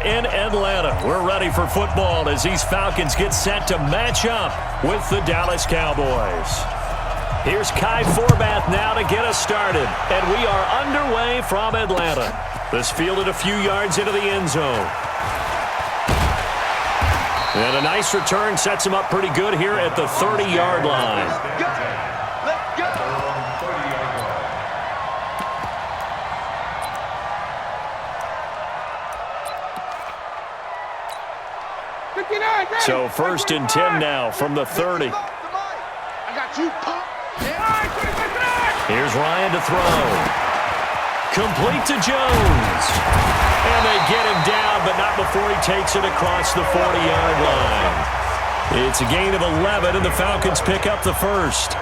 in Atlanta. We're ready for football as these Falcons get set to match up with the Dallas Cowboys. Here's Kai Forbath now to get us started. And we are underway from Atlanta. This fielded a few yards into the end zone. And a nice return sets him up pretty good here at the 30-yard line. So 1st and 10 now from the 30. Here's Ryan to throw. Complete to Jones. And they get him down, but not before he takes it across the 40-yard line. It's a gain of 11, and the Falcons pick up the first.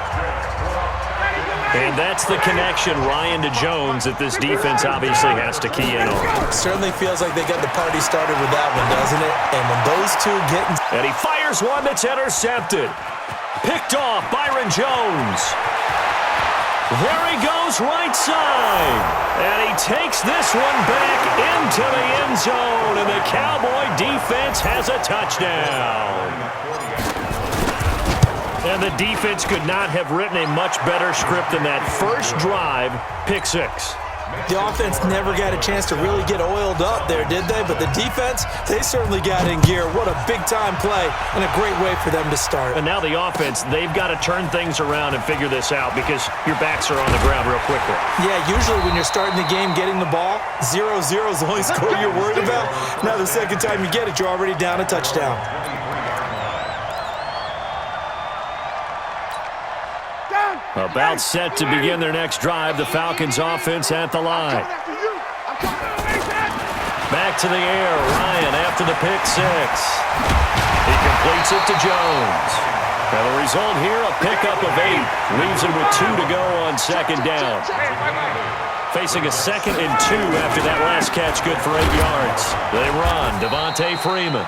And that's the connection, Ryan to Jones, that this defense obviously has to key in on. Certainly feels like they got the party started with that one, doesn't it? And when those two get... And he fires one that's intercepted. Picked off, Byron Jones. There he goes, right side. And he takes this one back into the end zone, and the Cowboy defense has a touchdown. And the defense could not have written a much better script than that first drive, pick six. The offense never got a chance to really get oiled up there, did they? But the defense, they certainly got in gear. What a big-time play and a great way for them to start. And now the offense, they've got to turn things around and figure this out because your backs are on the ground real quickly. Yeah, usually when you're starting the game getting the ball, 0-0 is the only score you're worried about. Now the second time you get it, you're already down a touchdown. About set to begin their next drive, the Falcons offense at the line. Back to the air, Ryan after the pick six. He completes it to Jones. And the result here, a pickup of 8. Leaves him with 2 to go on second down. Facing a 2nd and 2 after that last catch, good for 8 yards. They run, Devontae Freeman.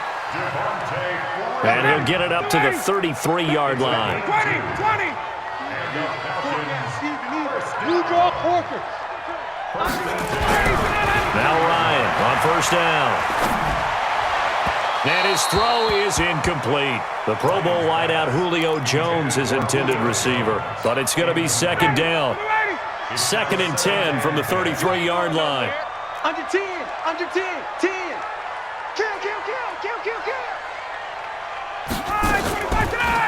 And he'll get it up to the 33-yard line. 20. Now Ryan on first down. And his throw is incomplete. The Pro Bowl wideout Julio Jones, his intended receiver. But it's going to be second down. 2nd and 10 from the 33-yard line. Under 10. 10. Kill.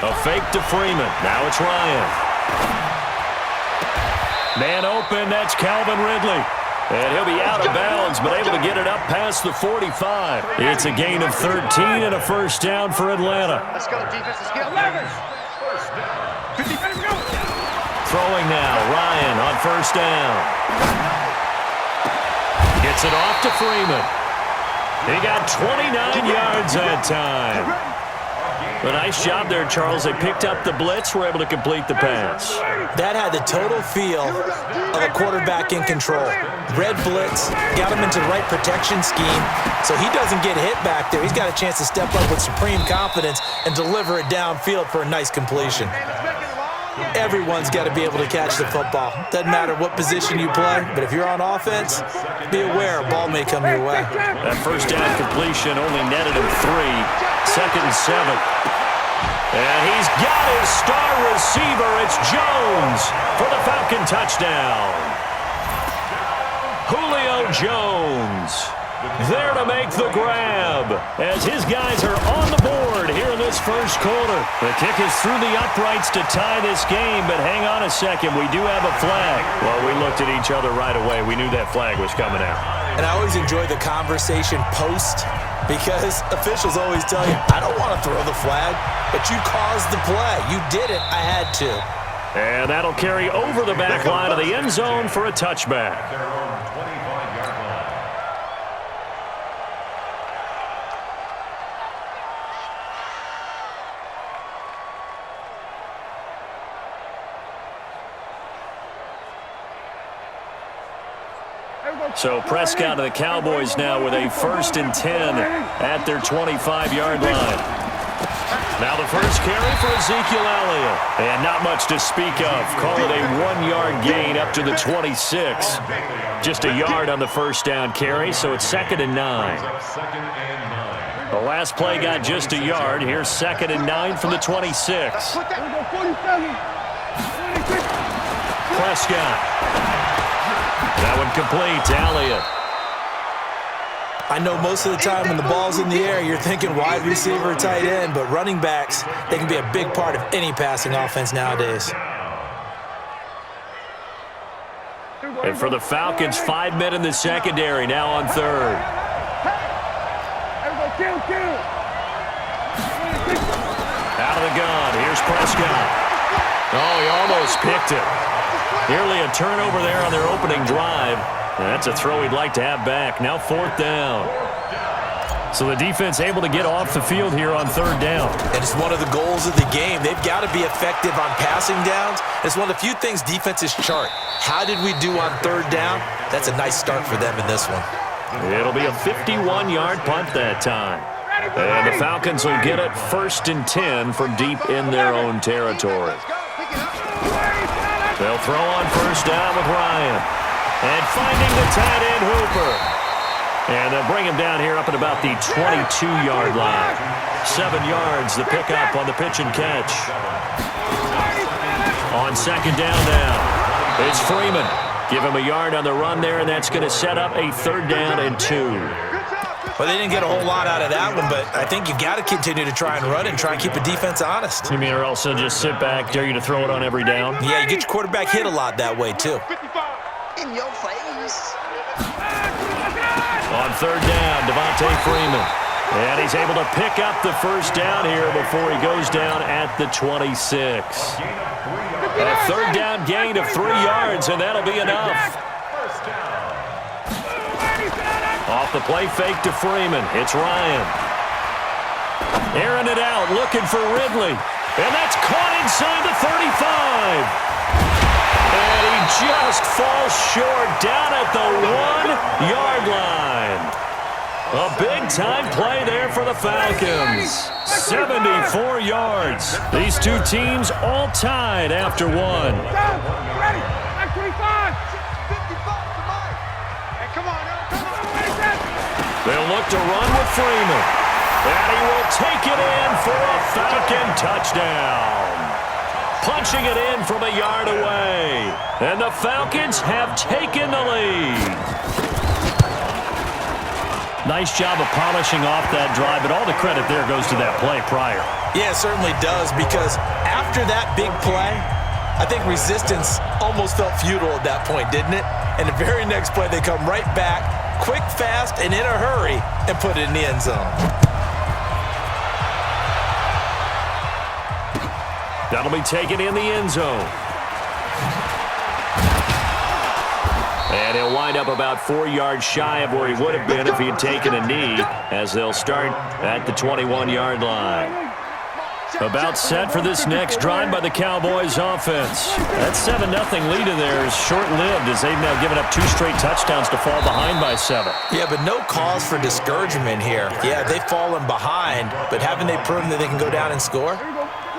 A fake to Freeman. Now it's Ryan. Man open, that's Calvin Ridley. And he'll be out of bounds, but able to get it up past the 45. It's a gain of 13 and a first down for Atlanta. Let's go, defense. Let's get 11. Throwing now, Ryan on first down. Gets it off to Freeman. He got 29 yards that time. A nice job there, Charles. They picked up the blitz, were able to complete the pass. That had the total feel of a quarterback in control. Red blitz, got him into the right protection scheme, so he doesn't get hit back there. He's got a chance to step up with supreme confidence and deliver it downfield for a nice completion. Everyone's got to be able to catch the football. Doesn't matter what position you play, but if you're on offense, be aware a ball may come your way. That first down completion only netted him 3. 2nd and 7. And he's got his star receiver. It's Jones for the Falcon touchdown. Julio Jones there to make the grab as his guys are on the board here in this first quarter. The kick is through the uprights to tie this game, but hang on a second. We do have a flag. Well, we looked at each other right away. We knew that flag was coming out. And I always enjoy the conversation post because officials always tell you, I don't want to throw the flag, but you caused the play. You did it. I had to. And that'll carry over the back line of the end zone for a touchback. So Prescott of the Cowboys now with a 1st and 10 at their 25-yard line. Now the first carry for Ezekiel Elliott. And not much to speak of. Call it a 1-yard gain up to the 26. Just a yard on the first down carry, so it's 2nd and 9. The last play got just a yard. Here's 2nd and 9 from the 26. Prescott. That one complete to Elliott. I know most of the time when the ball's in the air, you're thinking wide receiver, tight end, but running backs, they can be a big part of any passing offense nowadays. And for the Falcons, 5 men in the secondary, now on 3rd. Out of the gun, here's Prescott. Oh, he almost picked it. Nearly a turnover there on their opening drive. That's a throw he'd like to have back. Now 4th down. So the defense able to get off the field here on 3rd down. And it's one of the goals of the game. They've got to be effective on passing downs. It's one of the few things defenses chart. How did we do on 3rd down? That's a nice start for them in this one. It'll be a 51-yard punt that time. And the Falcons will get it 1st and 10 from deep in their own territory. They'll throw on 1st down with Ryan. And finding the tight end Hooper. And they'll bring him down here up at about the 22-yard line. 7 yards, the pickup on the pitch and catch. On 2nd down now, it's Freeman. Give him a yard on the run there, and that's going to set up a 3rd down and 2. Well, they didn't get a whole lot out of that one, but I think you got to continue to try and run and try and keep the defense honest. You mean or else they'll just sit back, dare you to throw it on every down? Yeah, you get your quarterback hit a lot that way, too. In your face. On 3rd down, Devontae Freeman. And he's able to pick up the 1st down here before he goes down at the 26. A 3rd down gain of 3 yards, and that'll be enough. Off the play fake to Freeman. It's Ryan. Airing it out, looking for Ridley. And that's caught inside the 35. And he just falls short down at the 1-yard line. A big-time play there for the Falcons. 74 yards. These two teams all tied after one. Ready. Back 25. 55 to Mike. Hey, come on. They'll look to run with Freeman. And he will take it in for a Falcon touchdown. Punching it in from a yard away. And the Falcons have taken the lead. Nice job of polishing off that drive, but all the credit there goes to that play prior. Yeah, it certainly does, because after that big play, I think resistance almost felt futile at that point, didn't it? And the very next play, they come right back, quick, fast, and in a hurry, and put it in the end zone. That'll be taken in the end zone. And he'll wind up about 4 yards shy of where he would have been if he had taken a knee, as they'll start at the 21-yard line. About set for this next drive by the Cowboys offense. That 7-0 lead in there is short-lived, as they've now given up 2 straight touchdowns to fall behind by 7. Yeah, but no cause for discouragement here. Yeah, they've fallen behind, but haven't they proven that they can go down and score?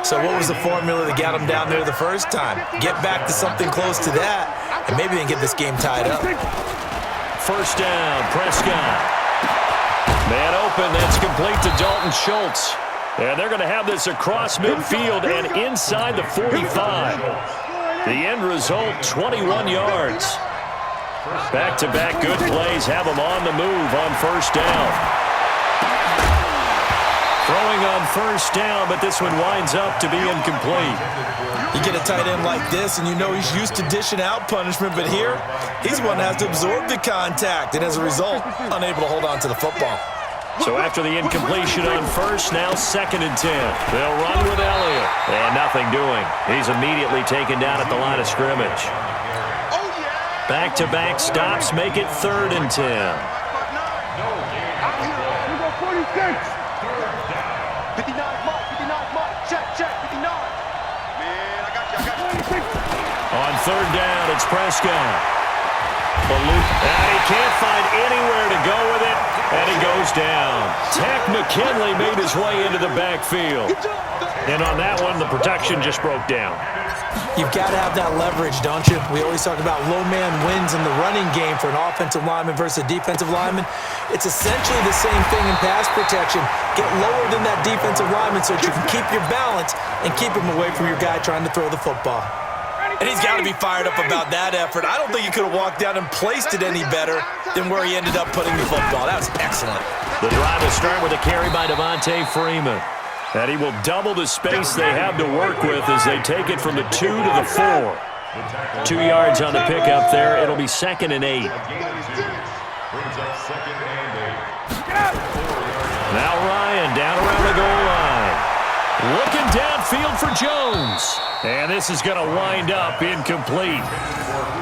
So what was the formula that got them down there the first time? Get back to something close to that, and maybe they can get this game tied up. 1st down, Prescott. Man open, that's complete to Dalton Schultz. And they're going to have this across midfield and inside the 45. The end result, 21 yards. Back-to-back good plays have them on the move on 1st down. Throwing on 1st down, but this one winds up to be incomplete. You get a tight end like this, and you know he's used to dishing out punishment, but here, he's one that has to absorb the contact, and as a result, unable to hold on to the football. So after the incompletion on 1st, now 2nd and 10. They'll run with Elliott. And nothing doing. He's immediately taken down at the line of scrimmage. Back-to-back stops make it 3rd and 10. 59 Mike, check, 59. Man, I got you. On 3rd down, it's Prescott. And he can't find anywhere to go with it. And he goes down. Tech McKinley made his way into the backfield. And on that one, the protection just broke down. You've got to have that leverage, don't you? We always talk about low man wins in the running game for an offensive lineman versus a defensive lineman. It's essentially the same thing in pass protection. Get lower than that defensive lineman so that you can keep your balance and keep him away from your guy trying to throw the football. And he's got to be fired up about that effort. I don't think he could have walked down and placed it any better than where he ended up putting the football. That was excellent. The drive will start with a carry by Devontae Freeman. And he will double the space they have to work with as they take it from the 2 to the 4. 2 yards on the pickup there. It'll be 2nd and 8. Now Ryan down around the goal line. Looking downfield for Jones. And this is going to wind up incomplete.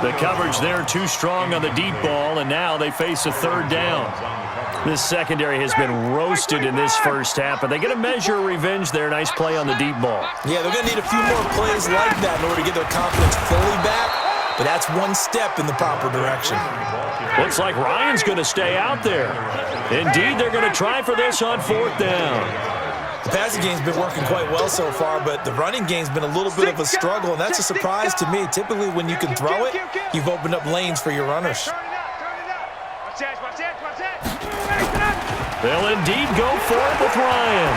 The coverage there too strong on the deep ball, and now they face a 3rd down. This secondary has been roasted in this first half, but they get a measure of revenge there. Nice play on the deep ball. Yeah, they're going to need a few more plays like that in order to get their confidence fully back, but that's one step in the proper direction. Looks like Ryan's going to stay out there. Indeed, they're going to try for this on 4th down. The passing game's been working quite well so far, but the running game's been a little bit of a struggle, and that's a surprise to me. Typically, when you can throw it, you've opened up lanes for your runners. They'll indeed go for it with Ryan.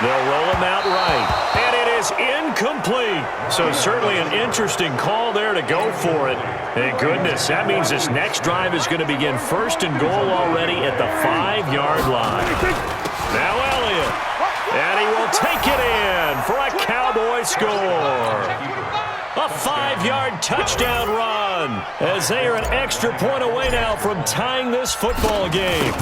They'll roll him out right. And it is incomplete. So certainly an interesting call there to go for it. And goodness, that means this next drive is going to begin 1st and goal already at the 5-yard line. Now Elliott. And he will take it in for a Cowboy score. A 5-yard touchdown run as they are an extra point away now from tying this football game.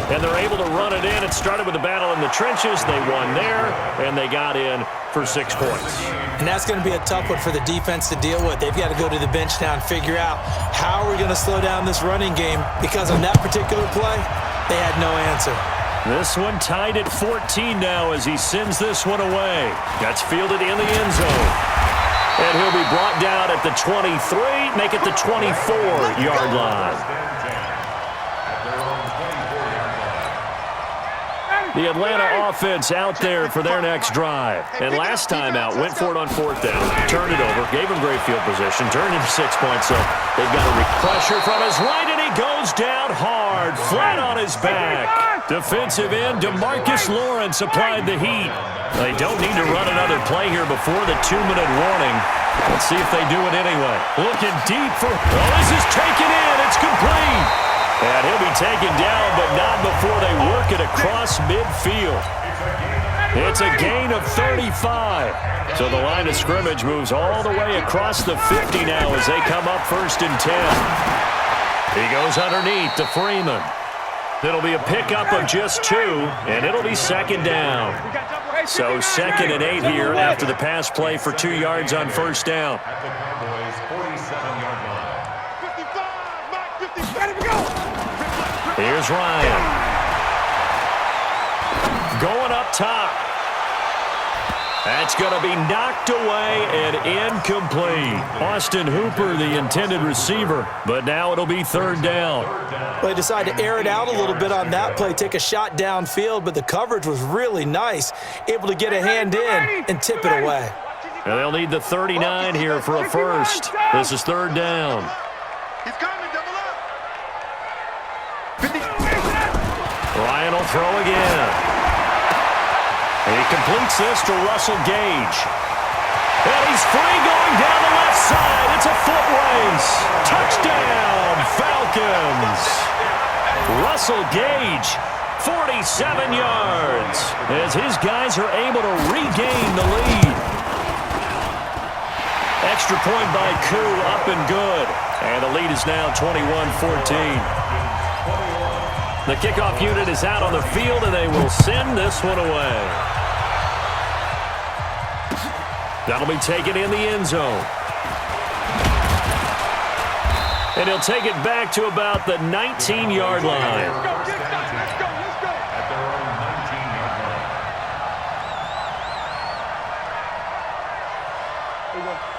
And they're able to run it in. It started with a battle in the trenches. They won there, and they got in for 6 points. And that's going to be a tough one for the defense to deal with. They've got to go to the bench now and figure out how are we going to slow down this running game, because on that particular play, they had no answer. This one tied at 14 now as he sends this one away. That's fielded in the end zone. And he'll be brought down at the 23, make it the 24-yard line. The Atlanta offense out there for their next drive. And last time out, went for it on 4th down, turned it over, gave him great field position, turned into 6 points. So they've got a pressure from his right, and he goes down hard, flat on his back. Defensive end DeMarcus Lawrence applied the heat. They don't need to run another play here before the 2-minute warning. Let's see if they do it anyway. Looking deep for, this is taken in, it's complete. And he'll be taken down, but not before they work it across midfield. It's a gain of 35. So the line of scrimmage moves all the way across the 50 now as they come up 1st and 10. He goes underneath to Freeman. It'll be a pickup of just 2, and it'll be 2nd down. So 2nd and 8 here after the pass play for 2 yards on 1st down. Here's Ryan. Going up top. That's going to be knocked away and incomplete. Austin Hooper, the intended receiver, but now it'll be 3rd down. Well, they decided to air it out a little bit on that play, take a shot downfield, but the coverage was really nice, able to get a hand in and tip it away. And they'll need the 39 here for a first. This is 3rd down. He's coming, double up. Ryan will throw again. He completes this to Russell Gage. And he's free going down the left side. It's a foot race. Touchdown, Falcons. Russell Gage, 47 yards, as his guys are able to regain the lead. Extra point by Koo, up and good. And the lead is now 21-14. The kickoff unit is out on the field, and they will send this one away. That'll be taken in the end zone. And he'll take it back to about the 19-yard line.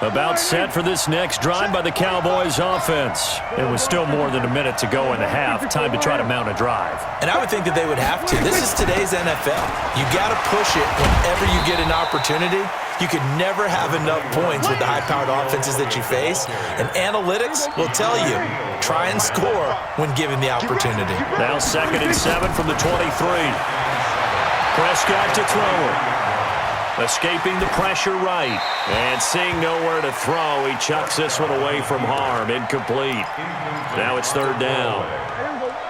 Let's go. About set for this next drive by the Cowboys offense. It was still more than a minute to go in the half. Time to try to mount a drive. And I would think that they would have to. This is today's NFL. You got to push it whenever you get an opportunity. You could never have enough points with the high-powered offenses that you face. And analytics will tell you, try and score when given the opportunity. Now 2nd and 7 from the 23. Prescott to throw it. Escaping the pressure right. And seeing nowhere to throw, he chucks this one away from harm. Incomplete. Now it's 3rd down.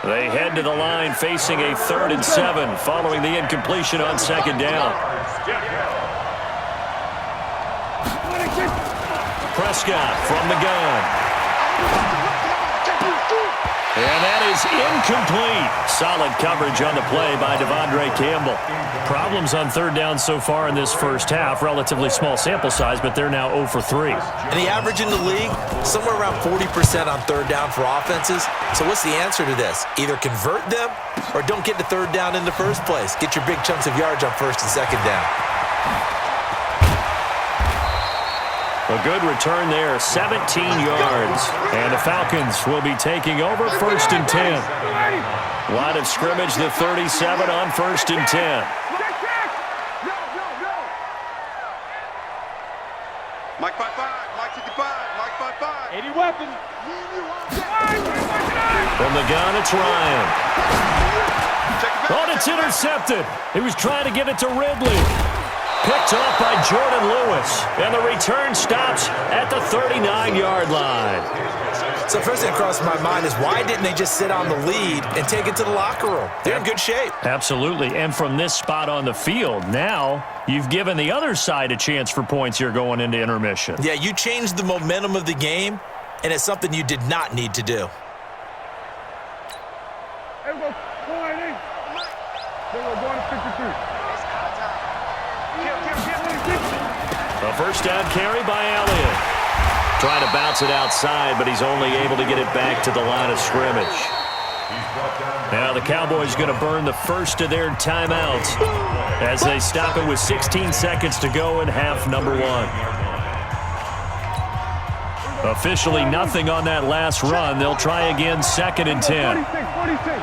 They head to the line facing a 3rd and 7 following the incompletion on 2nd down. Prescott from the gun. And that is incomplete. Solid coverage on the play by Devondre Campbell. Problems on 3rd down so far in this first half. Relatively small sample size, but they're now 0 for 3. And the average in the league, somewhere around 40% on 3rd down for offenses. So what's the answer to this? Either convert them or don't get to 3rd down in the first place. Get your big chunks of yards on 1st and 2nd down. A good return there, 17 yards. And the Falcons will be taking over 1st and 10. Line of scrimmage, the 37 on 1st and 10. Mike 5-5, Mike 55, Mike 5-5. 80 weapons. From the gun, it's Ryan. Oh, it's intercepted. He was trying to get it to Ridley. Picked off by Jordan Lewis. And the return stops at the 39-yard line. So first thing that crossed my mind is why didn't they just sit on the lead and take it to the locker room? They're in good shape. Absolutely. And from this spot on the field, now you've given the other side a chance for points here going into intermission. Yeah, you changed the momentum of the game, and it's something you did not need to do. Hey, we're going in. Then we're going to 53. A first down carry by Elliott. Trying to bounce it outside, but he's only able to get it back to the line of scrimmage. Now the Cowboys going to burn the first of their timeouts as they stop it with 16 seconds to go in half number 1. Officially nothing on that last run. They'll try again 2nd and 10. 46.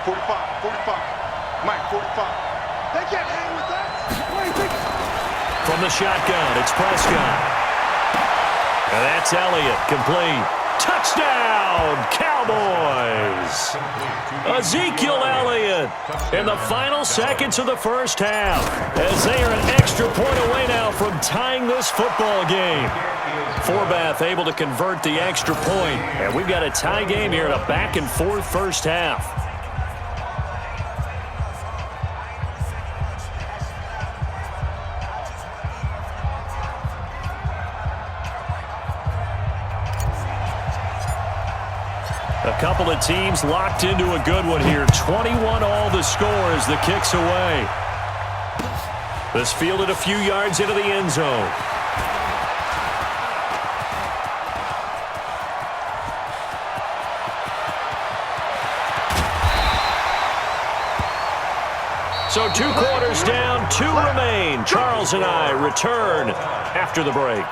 45. Mike 45. They can't hang with that. 26. From the shotgun, it's Prescott. And that's Elliott, complete. Touchdown, Cowboys! Ezekiel Elliott in the final seconds of the first half as they are an extra point away now from tying this football game. Forbath able to convert the extra point, and we've got a tie game here in a back-and-forth first half. A couple of teams locked into a good one here. 21 all the score as the kick's away. This fielded a few yards into the end zone. So 2 quarters down, 2 remain. Charles and I return after the break.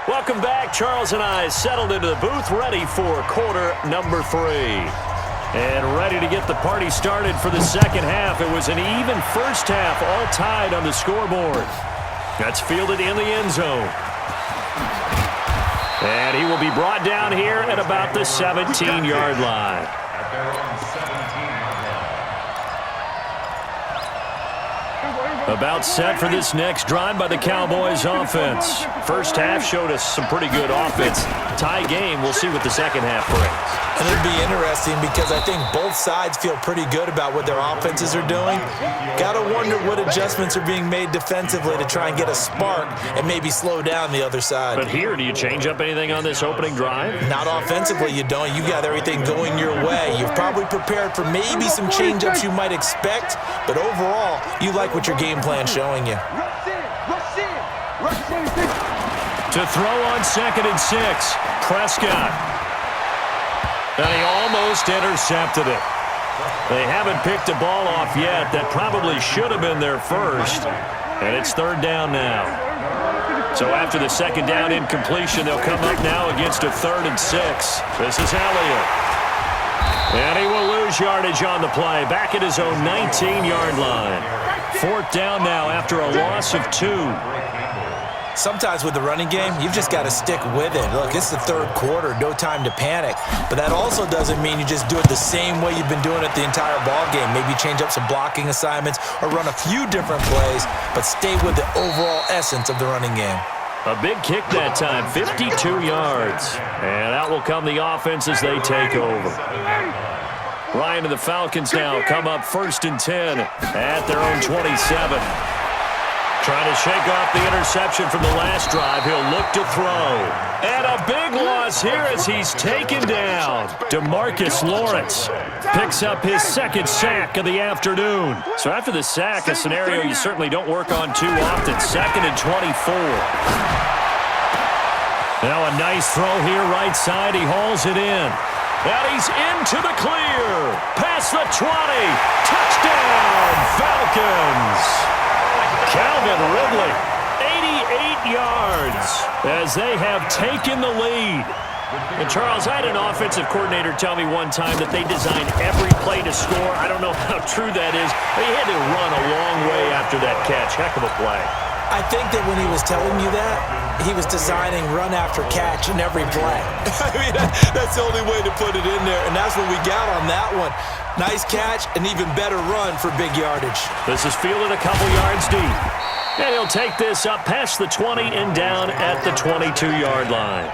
Welcome back. Charles and I settled into the booth, ready for quarter number 3. And ready to get the party started for the second half. It was an even first half, all tied on the scoreboard. That's fielded in the end zone. And he will be brought down here at about the 17-yard line. About set for this next drive by the Cowboys offense. First half showed us some pretty good offense. Tie game, we'll see what the second half brings. And it'll be interesting because I think both sides feel pretty good about what their offenses are doing. Got to wonder what adjustments are being made defensively to try and get a spark and maybe slow down the other side. But here, do you change up anything on this opening drive? Not offensively, you don't. You got everything going your way. You've probably prepared for maybe some change-ups you might expect, but overall, you like what your game plan's showing you. To throw on 2nd and 6, Prescott. And he almost intercepted it. They haven't picked a ball off yet. That probably should have been their first. And it's 3rd down now. So after the second down incompletion, they'll come up now against a 3rd and 6. This is Elliott. And he will lose yardage on the play. Back at his own 19-yard line. 4th down now after a loss of 2. Sometimes with the running game, you've just got to stick with it. Look, it's the 3rd quarter, no time to panic. But that also doesn't mean you just do it the same way you've been doing it the entire ball game. Maybe change up some blocking assignments or run a few different plays, but stay with the overall essence of the running game. A big kick that time, 52 yards. And out will come the offense as they take over. Ryan and the Falcons now come up 1st and 10 at their own 27. Trying to shake off the interception from the last drive. He'll look to throw. And a big loss here as he's taken down. DeMarcus Lawrence picks up his 2nd sack of the afternoon. So after the sack, a scenario you certainly don't work on too often. 2nd and 24. Now a nice throw here right side. He hauls it in. And he's into the clear. Past the 20. Touchdown, Falcons. Calvin Ridley, 88 yards as they have taken the lead. And Charles, I had an offensive coordinator tell me one time that they design every play to score. I don't know how true that is, but he had to run a long way after that catch. Heck of a play. I think that when he was telling you that, he was designing run after catch in every play. I mean, that's the only way to put it in there, and that's what we got on that one. Nice catch, an even better run for big yardage. This is fielded a couple yards deep. And he'll take this up past the 20 and down at the 22-yard line.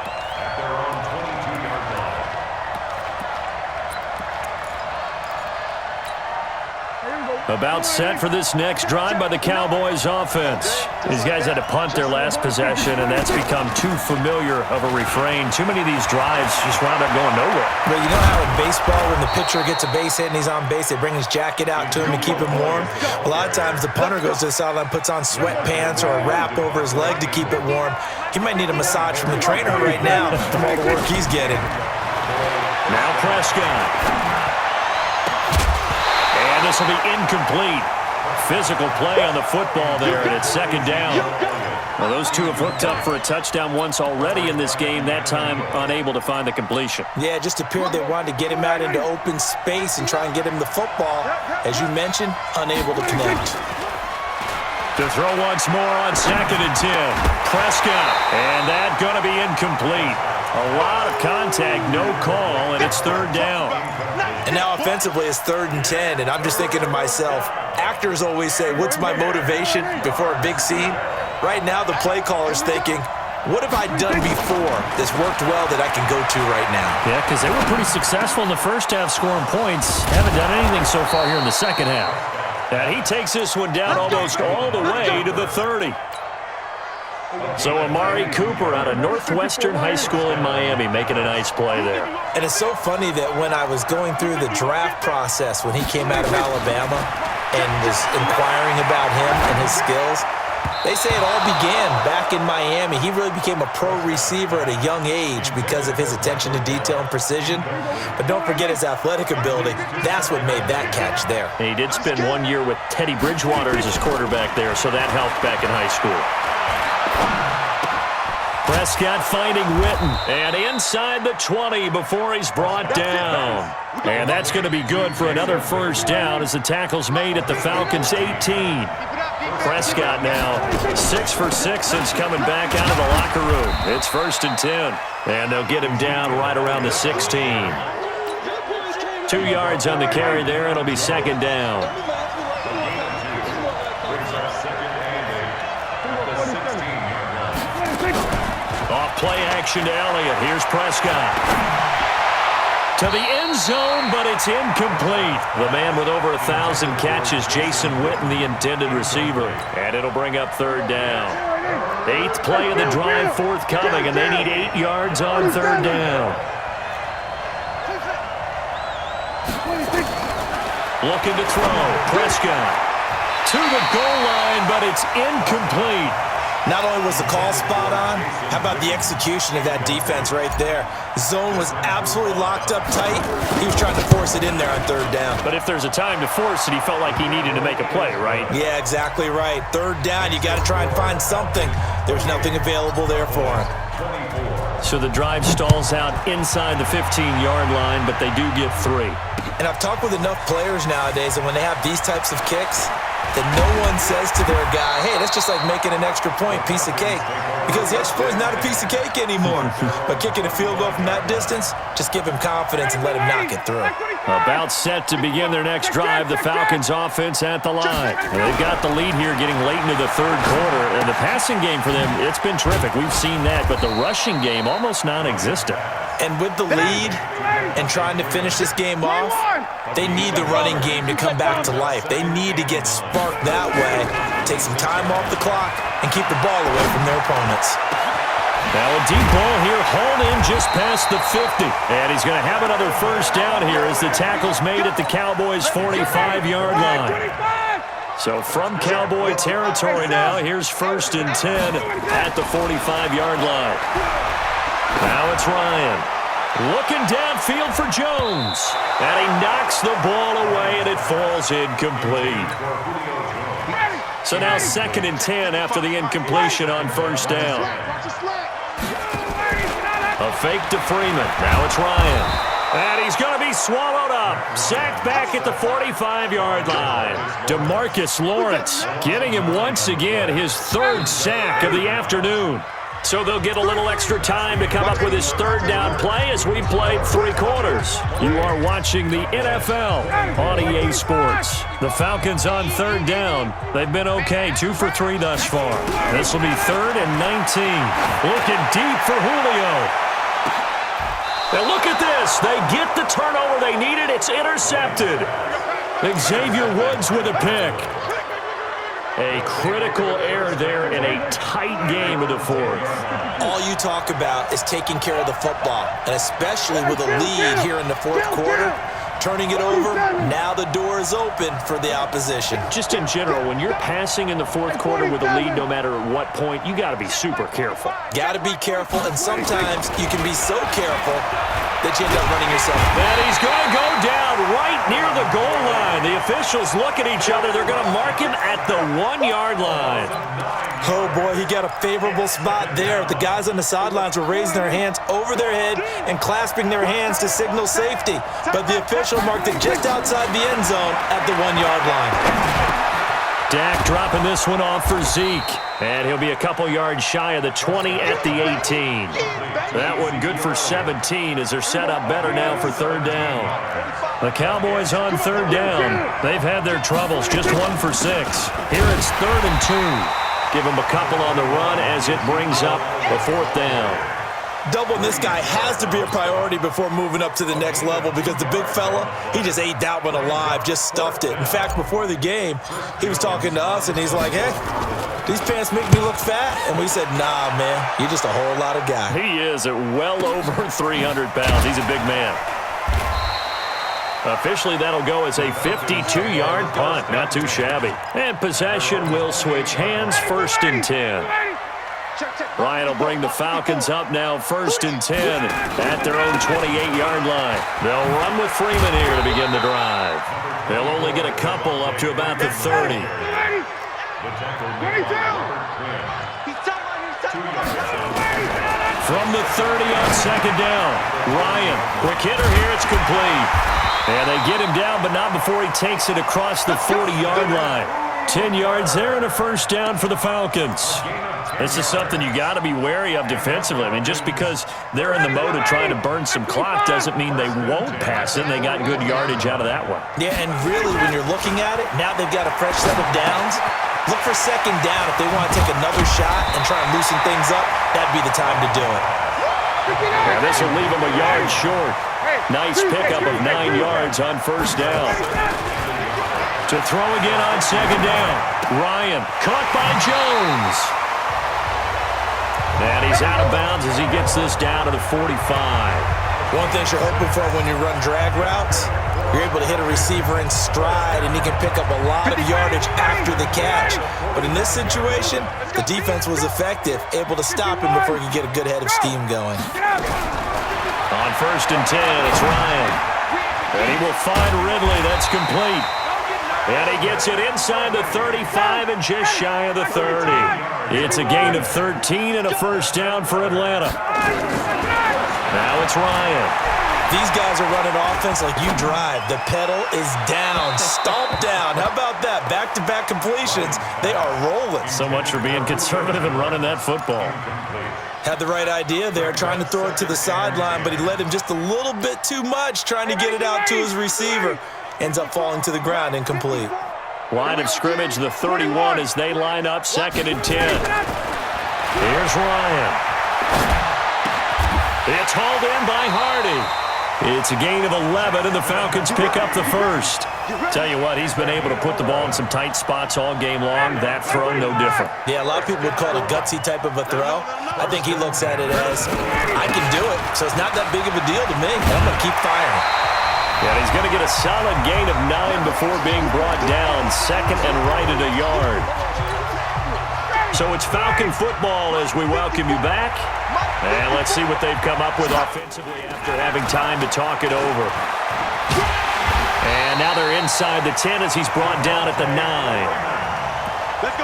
About set for this next drive by the Cowboys offense. These guys had to punt their last possession, and that's become too familiar of a refrain. Too many of these drives just wound up going nowhere. But you know how in baseball, when the pitcher gets a base hit and he's on base, they bring his jacket out to him to keep him warm? A lot of times the punter goes to the sideline, puts on sweatpants or a wrap over his leg to keep it warm. He might need a massage from the trainer right now from all the work he's getting. Now Prescott. And this will be incomplete. Physical play on the football there, and it's 2nd down. Well, those two have hooked up for a touchdown once already in this game, that time unable to find the completion. Yeah, it just appeared they wanted to get him out into open space and try and get him the football. As you mentioned, unable to connect. To throw once more on 2nd and 10. Prescott, and that's going to be incomplete. A lot of contact, no call, and it's 3rd down. And now offensively it's 3rd and 10, and I'm just thinking to myself, actors always say, what's my motivation before a big scene? Right now the play caller's thinking, what have I done before that's worked well that I can go to right now? Yeah, because they were pretty successful in the first half scoring points. Haven't done anything so far here in the second half. And he takes this one down almost all the way to the 30. So Amari Cooper out of Northwestern High School in Miami making a nice play there. And it's so funny that when I was going through the draft process when he came out of Alabama and was inquiring about him and his skills, they say it all began back in Miami. He really became a pro receiver at a young age because of his attention to detail and precision. But don't forget his athletic ability. That's what made that catch there. And he did spend 1 year with Teddy Bridgewater as his quarterback there, so that helped back in high school. Prescott finding Witten, and inside the 20 before he's brought down. And that's going to be good for another 1st down as the tackle's made at the Falcons' 18. Prescott now 6 for 6 since coming back out of the locker room. It's 1st and 10, and they'll get him down right around the 16. 2 yards on the carry there, it'll be 2nd down. Off play action to Elliott. Here's Prescott. To the end zone, but it's incomplete. The man with over 1,000 catches, Jason Witten, the intended receiver. And it'll bring up 3rd down. 8th play of the drive forthcoming, and they need 8 yards on 3rd down. Looking to throw. Prescott. to the goal line, but it's incomplete. Not only was the call spot on, how about the execution of that defense right there? Zone was absolutely locked up tight. He was trying to force it in there on third down. But if there's a time to force it, he felt like he needed to make a play, right? Yeah, exactly right. Third down, you got to try and find something. There's nothing available there for him. So the drive stalls out inside the 15-yard line, but they do get 3. And I've talked with enough players nowadays, and when they have these types of kicks, that no one says to their guy, hey, that's just like making an extra point, piece of cake. Because the extra point is not a piece of cake anymore. But kicking a field goal from that distance, just give him confidence and let him knock it through. About set to begin their next drive, the Falcons offense at the line. And they've got the lead here getting late into the third quarter. And the passing game for them, it's been terrific. We've seen that, but the rushing game almost non-existent. And with the lead and trying to finish this game off, they need the running game to come back to life. They need to get sparked that way, take some time off the clock, and keep the ball away from their opponents. Now a deep ball here, hauled in just past the 50. And he's going to have another first down here as the tackle's made at the Cowboys' 45-yard line. So from Cowboy territory now, here's 1st and 10 at the 45-yard line. Now it's Ryan. Looking downfield for Jones. And he knocks the ball away, and it falls incomplete. So now 2nd and 10 after the incompletion on first down. A fake to Freeman. Now it's Ryan. And he's going to be swallowed up. Sacked back at the 45-yard line. DeMarcus Lawrence getting him once again his 3rd sack of the afternoon. So they'll get a little extra time to come up with his 3rd down play as we played 3 quarters. You are watching the NFL on EA Sports. The Falcons on 3rd down. They've been okay, 2 for 3 thus far. This will be 3rd and 19. Looking deep for Julio. And look at this. They get the turnover they needed. It's intercepted. Xavier Woods with a pick. A critical error there in a tight game of the 4th. All you talk about is taking care of the football, and especially with a lead here in the 4th quarter, turning it over, now the door is open for the opposition. Just in general, when you're passing in the 4th quarter with a lead, no matter what point, you got to be super careful. Got to be careful, and sometimes you can be so careful that you end up running yourself. And he's going to go down right near the goal line. The officials look at each other. They're going to mark him at the 1-yard line. Oh, boy, he got a favorable spot there. The guys on the sidelines were raising their hands over their head and clasping their hands to signal safety. But the official marked it just outside the end zone at the 1-yard line. Dak dropping this one off for Zeke. And he'll be a couple yards shy of the 20 at the 18. That one good for 17 as they're set up better now for 3rd down. The Cowboys on 3rd down. They've had their troubles, just 1 for 6. Here it's 3rd and 2. Give them a couple on the run as it brings up the 4th down. Doubling this guy has to be a priority before moving up to the next level because the big fella, he just ate that one alive, just stuffed it. In fact, before the game, he was talking to us, and he's like, hey, these pants make me look fat? And we said, nah, man, you're just a whole lot of guy. He is at well over 300 pounds. He's a big man. Officially, that'll go as a 52-yard punt. Not too shabby. And possession will switch hands, 1st and 10. Ryan will bring the Falcons up now, 1st and 10 at their own 28-yard line. They'll run with Freeman here to begin the drive. They'll only get a couple up to about the 30. From the 30 on 2nd down, Ryan, quick hitter here, it's complete. And they get him down, but not before he takes it across the 40-yard line. 10 yards there and a 1st down for the Falcons. This is something you got to be wary of defensively. I mean, just because they're in the mode of trying to burn some clock doesn't mean they won't pass it. They got good yardage out of that one. Yeah, and really, when you're looking at it, now they've got a fresh set of downs. Look for 2nd down if they want to take another shot and try and loosen things up. That'd be the time to do it. Yeah, this will leave them a yard short. Nice pickup of 9 yards on 1st down. To throw again on 2nd down. Ryan caught by Jones. And he's out of bounds as he gets this down to the 45. One thing you're hoping for when you run drag routes You're able to hit a receiver in stride, and he can pick up a lot of yardage after the catch. But in this situation, the defense was effective, able to stop him before he could get a good head of steam going. On 1st and 10, it's Ryan. And he will find Ridley. That's complete. And he gets it inside the 35 and just shy of the 30. It's a gain of 13 and a first down for Atlanta. Now it's Ryan. These guys are running offense like you drive. The pedal is down, stomped down. How about that? Back-to-back completions. They are rolling. So much for being conservative and running that football. Had the right idea there, trying to throw it to the sideline, but he led him just a little bit too much, trying to get it out to his receiver. Ends up falling to the ground, incomplete. Line of scrimmage, the 31 as they line up 2nd and 10. Here's Ryan. It's hauled in by Hardy. It's a gain of 11, and the Falcons pick up the first. Tell you what, he's been able to put the ball in some tight spots all game long. That throw, no different. Yeah, a lot of people would call it a gutsy type of a throw. I think he looks at it as, I can do it, so it's not that big of a deal to me. I'm going to keep firing. And he's going to get a solid gain of 9 before being brought down. 2nd and right at a yard. So it's Falcon football as we welcome you back. And let's see what they've come up with offensively after having time to talk it over. And now they're inside the 10 as he's brought down at the 9.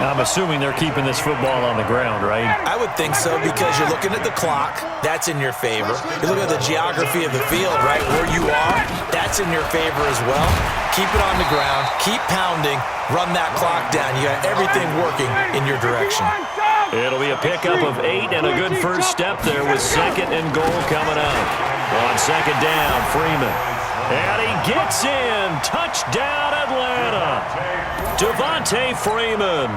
I'm assuming they're keeping this football on the ground, right? I would think so, because you're looking at the clock. That's in your favor. You're looking at the geography of the field, right? Where you are, that's in your favor as well. Keep it on the ground. Keep pounding. Run that clock down. You got everything working in your direction. It'll be a pickup of 8 and a good first step there with 2nd and goal coming up. On 2nd down, Freeman. And he gets in. Touchdown, Atlanta. Devontae Freeman.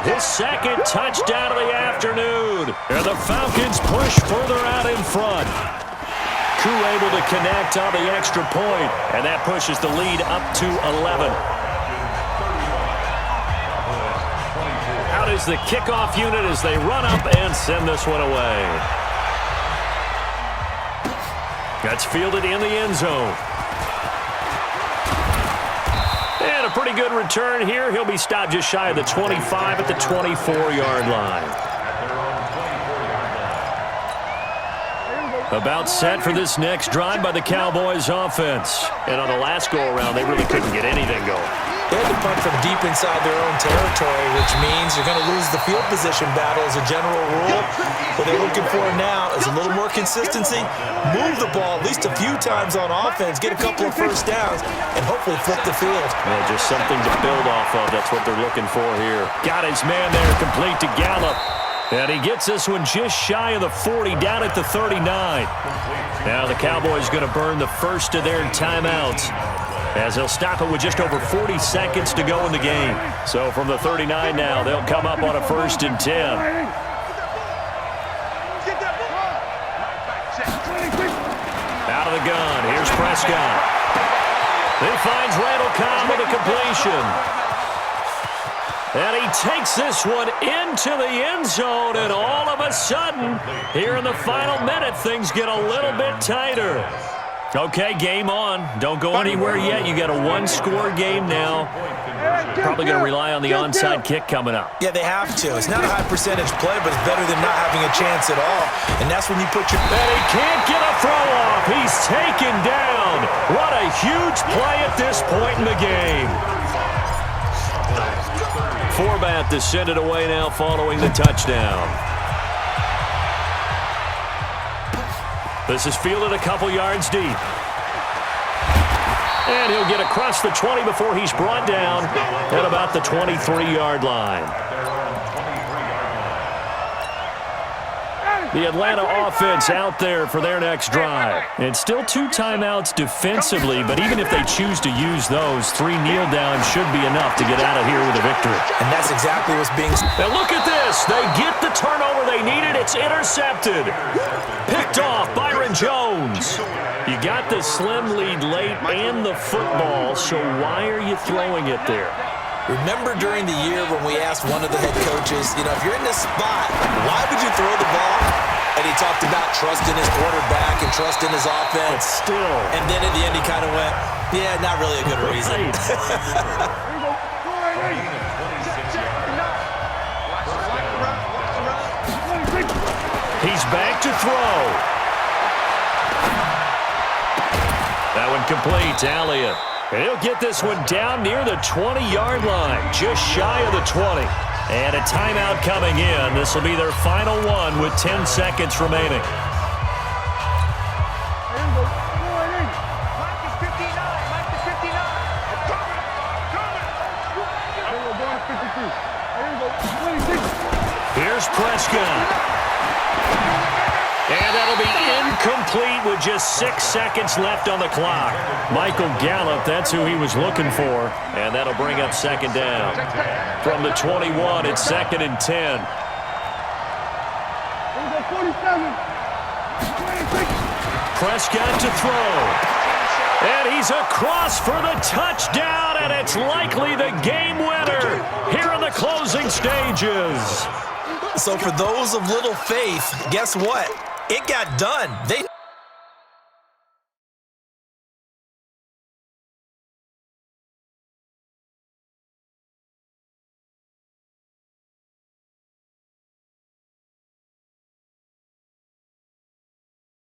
His 2nd touchdown of the afternoon. And the Falcons push further out in front. Koo able to connect on the extra point, and that pushes the lead up to 11. Out is the kickoff unit as they run up and send this one away. That's fielded in the end zone. And a pretty good return here. He'll be stopped just shy of the 25 at the 24-yard line. About set for this next drive by the Cowboys offense. And on the last go-around, they really couldn't get anything going. They had to punt from deep inside their own territory, which means you're going to lose the field position battle as a general rule. What they're looking for now is a little more consistency, move the ball at least a few times on offense, get a couple of first downs, and hopefully flip the field. Well, just something to build off of. That's what they're looking for here. Got his man there, complete to Gallup. And he gets this one just shy of the 40, down at the 39. Now the Cowboys going to burn the first of their timeouts, as they'll stop it with just over 40 seconds to go in the game. So from the 39 now, they'll come up on a 1st and 10. Out of the gun, here's Prescott. He finds Randall Cobb with a completion. And he takes this one into the end zone, and all of a sudden, here in the final minute, things get a little bit tighter. Okay, game on. Don't go anywhere yet. You got a one-score game now. Probably going to rely on the onside kick coming up. Yeah, they have to. It's not a high-percentage play, but it's better than not having a chance at all. And that's when you put your... And he can't get a throw off. He's taken down. What a huge play at this point in the game. Forbat to send it away now following the touchdown. This is fielded a couple yards deep. And he'll get across the 20 before he's brought down at about the 23-yard line. The Atlanta offense out there for their next drive. And still 2 timeouts defensively, but even if they choose to use those, 3 kneel downs should be enough to get out of here with a victory. And that's exactly what's being... Now look at this. They get the turnover they needed. It's intercepted. Picked off Byron Jones. You got the slim lead late and the football, so why are you throwing it there? Remember during the year when we asked one of the head coaches, if you're in this spot, why would you throw the ball? And he talked about trusting his quarterback and trusting his offense. But still. And then at the end, he kind of went, yeah, not really a good reason. He's back to throw. That one complete. Elliott. And he'll get this one down near the 20-yard line, just shy of the 20. And a timeout coming in. This will be their final one with 10 seconds remaining. Here's Prescott. And that'll be incomplete with just 6 seconds left on the clock. Michael Gallup, that's who he was looking for. And that'll bring up second down. From the 21, it's 2nd and 10. Prescott to throw. And he's across for the touchdown, and it's likely the game winner here in the closing stages. So for those of little faith, guess what? It got done. They